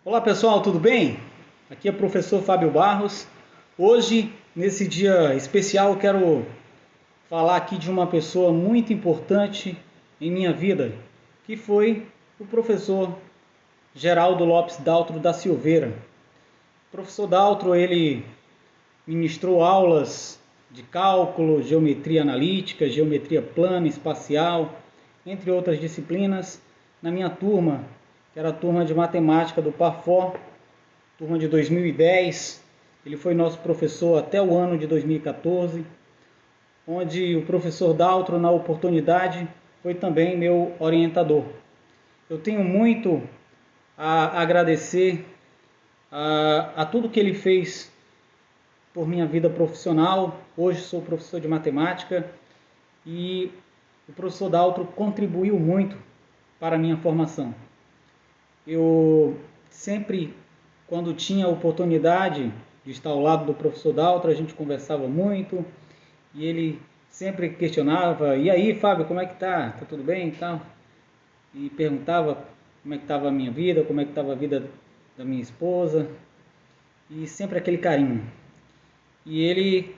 Olá pessoal, tudo bem? Aqui é o professor Fábio Barros. Hoje, nesse dia especial, eu quero falar aqui de uma pessoa muito importante em minha vida, que foi o professor Geraldo Lopes Daltro da Silveira. O professor Daltro, ele ministrou aulas de cálculo, geometria analítica, geometria plana, espacial, entre outras disciplinas, na minha turma, que era a turma de matemática do Parfor, turma de 2010. Ele foi nosso professor até o ano de 2014, onde o professor Daltro, na oportunidade, foi também meu orientador. Eu tenho muito a agradecer a tudo que ele fez por minha vida profissional. Hoje sou professor de matemática e o professor Daltro contribuiu muito para a minha formação. Eu sempre, quando tinha a oportunidade de estar ao lado do professor Daltro, a gente conversava muito e ele sempre questionava: e aí, Fábio, como é que tá? Tá tudo bem e tal? E perguntava como é que estava a minha vida, como é que estava a vida da minha esposa, e sempre aquele carinho. E ele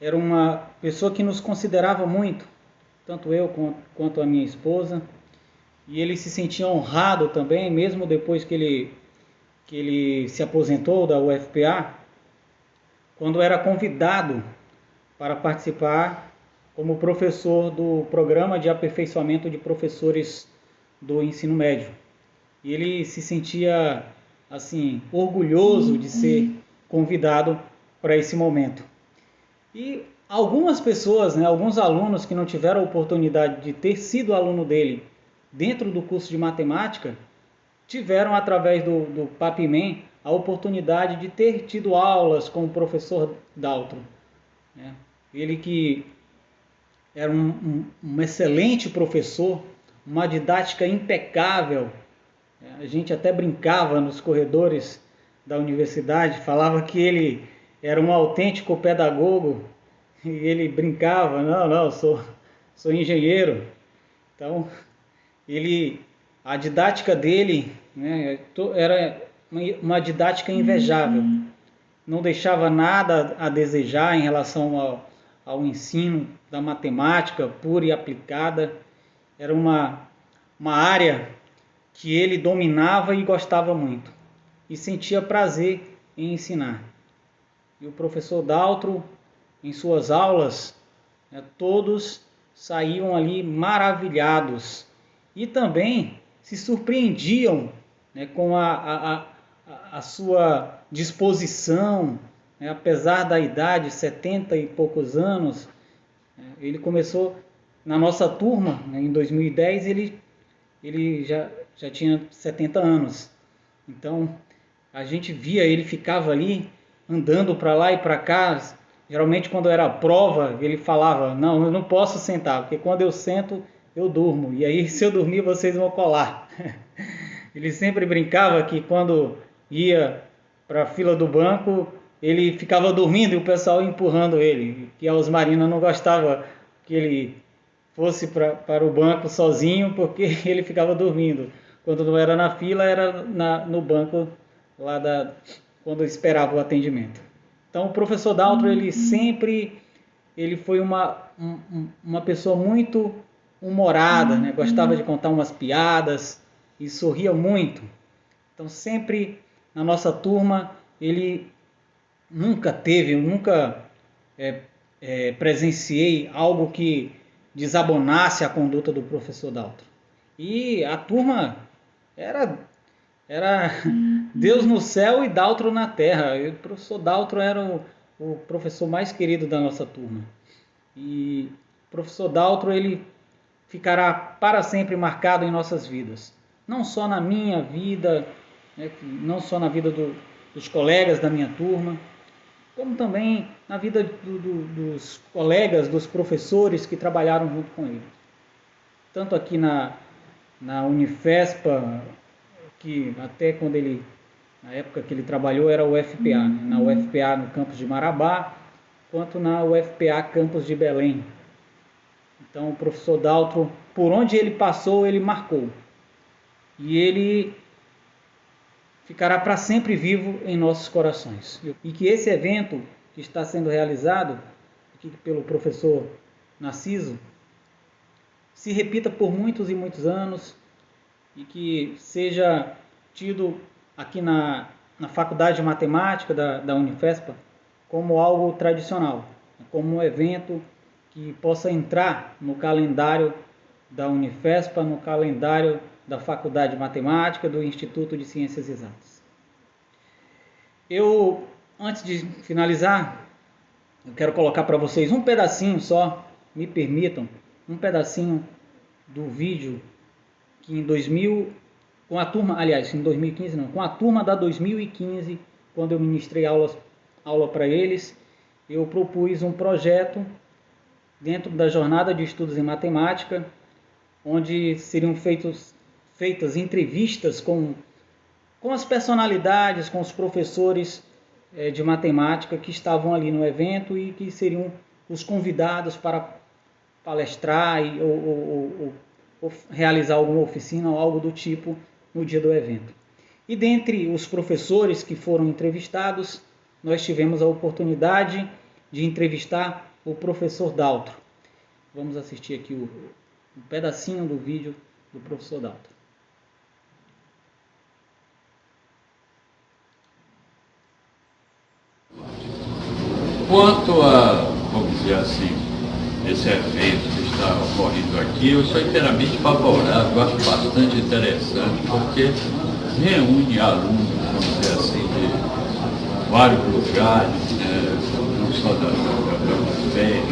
era uma pessoa que nos considerava muito, tanto eu quanto a minha esposa, e ele se sentia honrado também, mesmo depois que ele se aposentou da UFPA, quando era convidado para participar como professor do programa de aperfeiçoamento de professores do ensino médio. E ele se sentia assim orgulhoso de ser convidado para esse momento. E algumas pessoas, alguns alunos que não tiveram a oportunidade de ter sido aluno dele dentro do curso de matemática, tiveram, através do Papimem, a oportunidade de ter tido aulas com o professor Daltro. Ele que era um excelente professor, uma didática impecável. A gente até brincava nos corredores da universidade, falava que ele era um autêntico pedagogo, e ele brincava: não, sou engenheiro. Então, a didática dele, era uma didática invejável, não deixava nada a desejar em relação ao ensino da matemática pura e aplicada. Era uma área que ele dominava e gostava muito, e sentia prazer em ensinar. E o professor Daltro, em suas aulas, todos saíam ali maravilhados e também se surpreendiam, com a sua disposição, apesar da idade, 70 e poucos anos. Ele começou na nossa turma, em 2010, ele já tinha 70 anos. Então, a gente via, ele ficava ali andando para lá e para cá. Geralmente, quando era prova, ele falava: não, eu não posso sentar, porque quando eu sento, eu durmo. E aí, se eu dormir, vocês vão colar. Ele sempre brincava que quando ia para a fila do banco, ele ficava dormindo e o pessoal empurrando ele. Que a Osmarina não gostava que ele fosse para o banco sozinho, porque ele ficava dormindo. Quando não era na fila, era no banco lá quando esperava o atendimento. Então, o professor Daltro, ele foi uma pessoa muito humorada, gostava de contar umas piadas e sorria muito. Então, sempre na nossa turma, ele nunca presenciei algo que desabonasse a conduta do professor Daltro. E a turma era Deus no céu e Daltro na terra. E o professor Daltro era o professor mais querido da nossa turma. E o professor Daltro, ele ficará para sempre marcado em nossas vidas. Não só na minha vida, não só na vida dos colegas da minha turma, como também na vida dos colegas, dos professores que trabalharam junto com ele. Tanto aqui na Unifespa, que até na época que ele trabalhou, era o UFPA, na UFPA no campus de Marabá, quanto na UFPA campus de Belém. Então, o professor Daltro, por onde ele passou, ele marcou. E ele ficará para sempre vivo em nossos corações. E que esse evento que está sendo realizado aqui pelo professor Narciso se repita por muitos e muitos anos e que seja tido aqui na Faculdade de Matemática da Unifespa como algo tradicional, como um evento que possa entrar no calendário da Unifespa, no calendário da Faculdade de Matemática, do Instituto de Ciências Exatas. Eu, antes de finalizar, eu quero colocar para vocês um pedacinho só, me permitam, um pedacinho do vídeo que em 2000, com a turma, aliás, em 2015 não, com a turma da 2015, quando eu ministrei aula para eles, eu propus um projeto dentro da jornada de estudos em matemática, onde seriam feitas entrevistas com as personalidades, com os professores de matemática que estavam ali no evento e que seriam os convidados para palestrar ou realizar alguma oficina ou algo do tipo no dia do evento. E dentre os professores que foram entrevistados, nós tivemos a oportunidade de entrevistar o professor Daltro. Vamos assistir aqui um pedacinho do vídeo do professor Daltro. Quanto a, vamos dizer assim, esse evento que está ocorrendo aqui, eu sou inteiramente favorável, acho bastante interessante, porque reúne alunos, vamos dizer assim, de vários lugares, né, não só da UFPEC,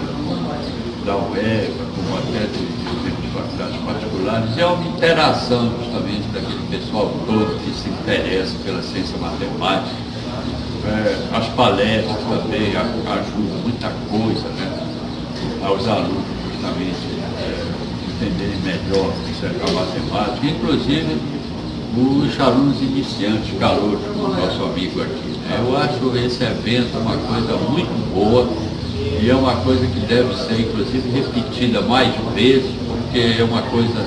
da UEFA, como até de faculdades particulares, e é uma interação justamente daquele pessoal todo que se interessa pela ciência matemática. As palestras também ajudam muita coisa, né, aos alunos justamente entenderem melhor a matemática, inclusive os alunos iniciantes, calouros, como o nosso amigo aqui. Né? Eu acho esse evento uma coisa muito boa e é uma coisa que deve ser inclusive repetida mais vezes, porque é uma coisa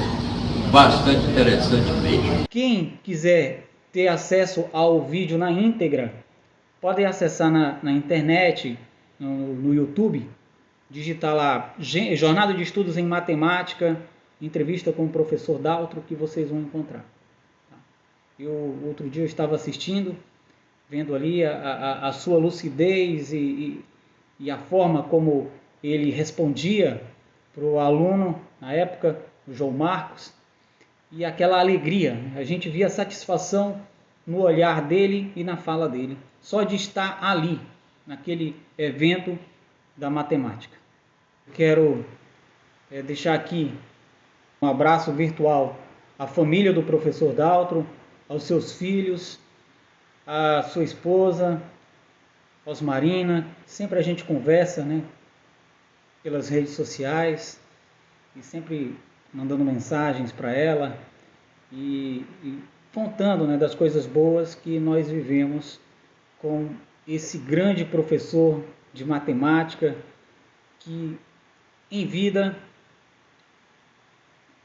bastante interessante mesmo. Quem quiser ter acesso ao vídeo na íntegra, podem acessar na internet, no YouTube, digitar lá Jornada de Estudos em Matemática, entrevista com o professor Daltro, que vocês vão encontrar. Eu, outro dia eu estava assistindo, vendo ali a sua lucidez e a forma como ele respondia para o aluno, na época, o João Marcos, e aquela alegria, a gente via a satisfação no olhar dele e na fala dele, só de estar ali, naquele evento da matemática. Quero deixar aqui um abraço virtual à família do professor Daltro, aos seus filhos, à sua esposa, Osmarina. Sempre a gente conversa, né, pelas redes sociais e sempre mandando mensagens para ela e contando, né, das coisas boas que nós vivemos com esse grande professor de matemática que em vida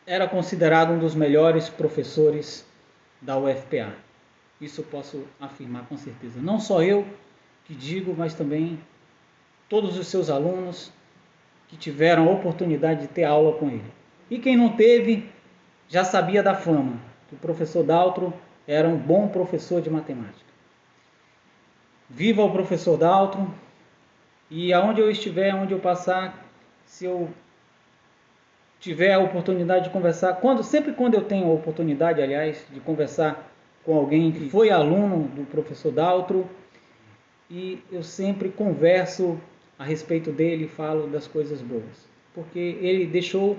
era considerado um dos melhores professores da UFPA. Isso eu posso afirmar com certeza. Não só eu que digo, mas também todos os seus alunos que tiveram a oportunidade de ter aula com ele. E quem não teve, já sabia da fama, que o professor Daltro era um bom professor de matemática. Viva o professor Daltro, e aonde eu estiver, aonde eu passar, se eu tiver a oportunidade de conversar, sempre quando eu tenho a oportunidade, aliás, de conversar com alguém que foi aluno do professor Daltro, e eu sempre converso a respeito dele e falo das coisas boas, porque ele deixou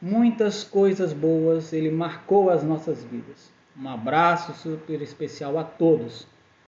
muitas coisas boas, ele marcou as nossas vidas. Um abraço super especial a todos.